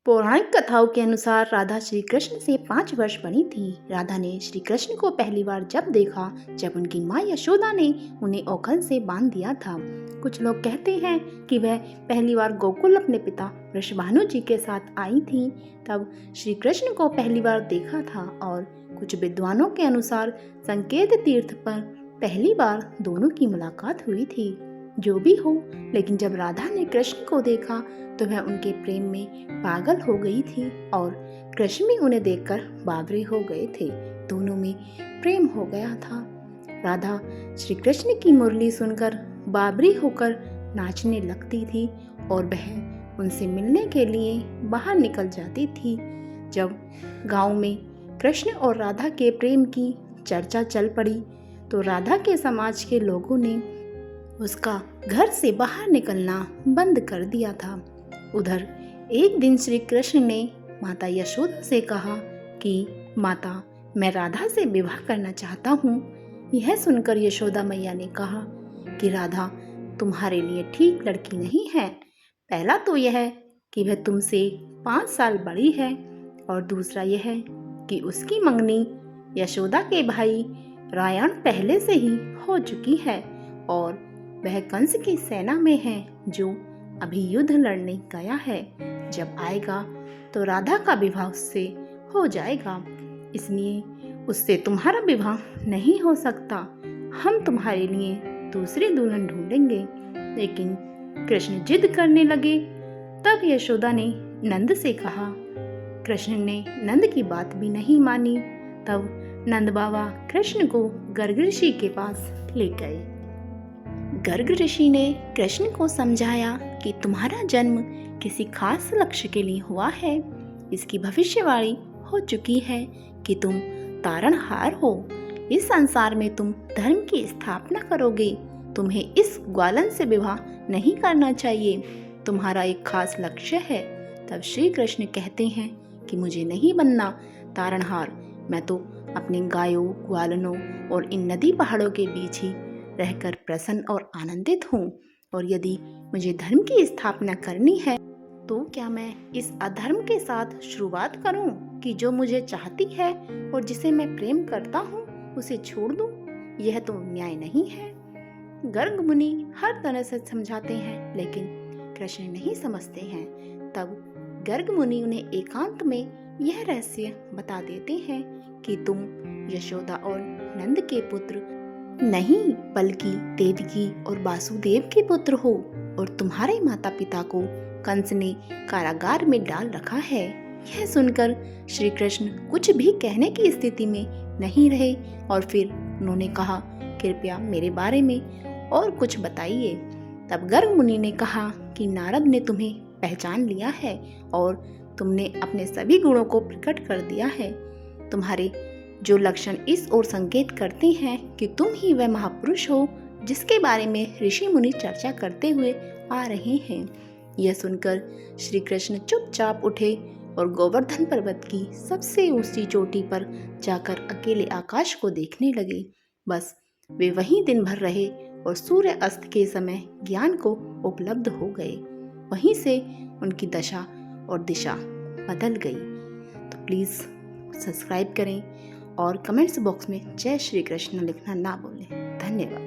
पौराणिक कथाओं के अनुसार राधा श्री कृष्ण से 5 वर्ष बड़ी थी। राधा ने श्री कृष्ण को पहली बार जब देखा जब उनकी माँ यशोदा ने उन्हें ओखल से बांध दिया था। कुछ लोग कहते हैं कि वह पहली बार गोकुल अपने पिता वृषभानु जी के साथ आई थी, तब श्री कृष्ण को पहली बार देखा था। और कुछ विद्वानों के अनुसार संकेत तीर्थ पर पहली बार दोनों की मुलाकात हुई थी। जो भी हो, लेकिन जब राधा ने कृष्ण को देखा तो वह उनके प्रेम में पागल हो गई थी और कृष्ण भी उन्हें देखकर बावरे हो गए थे। दोनों में प्रेम हो गया था। राधा श्री कृष्ण की मुरली सुनकर बावरी होकर नाचने लगती थी और वह उनसे मिलने के लिए बाहर निकल जाती थी। जब गांव में कृष्ण और राधा के प्रेम की चर्चा चल पड़ी तो राधा के समाज के लोगों ने उसका घर से बाहर निकलना बंद कर दिया था। उधर एक दिन श्री कृष्ण ने माता यशोदा से कहा कि माता, मैं राधा से विवाह करना चाहता हूँ। यह सुनकर यशोदा मैया ने कहा कि राधा तुम्हारे लिए ठीक लड़की नहीं है। पहला तो यह कि वह तुमसे 5 साल बड़ी है और दूसरा यह कि उसकी मंगनी यशोदा के भाई रायण पहले से ही हो चुकी है और वह कंस की सेना में है जो अभी युद्ध लड़ने गया है। जब आएगा तो राधा का विवाह उससे हो जाएगा, इसलिए उससे तुम्हारा विवाह नहीं हो सकता। हम तुम्हारे लिए दूसरी दुल्हन ढूंढेंगे। लेकिन कृष्ण जिद करने लगे। तब यशोदा ने नंद से कहा। कृष्ण ने नंद की बात भी नहीं मानी। तब नंद बाबा कृष्ण को गर्ग ऋषि के पास ले गए। गर्ग ऋषि ने कृष्ण को समझाया कि तुम्हारा जन्म किसी खास लक्ष्य के लिए हुआ है। इसकी भविष्यवाणी हो चुकी है कि तुम तारणहार हो। इस संसार में तुम धर्म की स्थापना करोगे। तुम्हें इस ग्वालन से विवाह नहीं करना चाहिए। तुम्हारा एक खास लक्ष्य है। तब श्री कृष्ण कहते हैं कि मुझे नहीं बनना तारणहार। मैं तो अपने गायों, ग्वालनों और इन नदी पहाड़ों के बीच ही रहकर प्रसन्न और आनंदित हूँ। और यदि मुझे धर्म की स्थापना करनी है तो क्या मैं इस अधर्म के साथ शुरुआत करूं कि जो मुझे चाहती है और जिसे मैं प्रेम करता हूं उसे छोड़ दूं? यह तो न्याय नहीं है। गर्ग मुनि हर तरह से समझाते हैं लेकिन कृष्ण नहीं समझते हैं। तब गर्ग मुनि उन्हें एकांत में यह रहस्य बता देते हैं कि तुम यशोदा और नंद के पुत्र नहीं बल्कि देवकी और वासुदेव के पुत्र हो और तुम्हारे माता पिता को कंस ने कारागार में डाल रखा है। यह सुनकर श्री कृष्ण कुछ भी कहने की स्थिति में नहीं रहे और फिर उन्होंने कहा, कृपया मेरे बारे में और कुछ बताइए। तब गर्ग मुनि ने कहा कि नारद ने तुम्हें पहचान लिया है और तुमने अपने सभी गुणों को प्रकट कर दिया है। तुम्हारे जो लक्षण इस ओर संकेत करते हैं कि तुम ही वह महापुरुष हो जिसके बारे में ऋषि मुनि चर्चा करते हुए आ रहे हैं। यह सुनकर श्री कृष्ण चुपचाप उठे और गोवर्धन पर्वत की सबसे ऊंची चोटी पर जाकर अकेले आकाश को देखने लगे। बस वे वहीं दिन भर रहे और सूर्य अस्त के समय ज्ञान को उपलब्ध हो गए। वहीं से उनकी दशा और दिशा बदल गई। तो प्लीज़ सब्सक्राइब करें और कमेंट्स बॉक्स में जय श्री कृष्ण लिखना ना भूलें। धन्यवाद।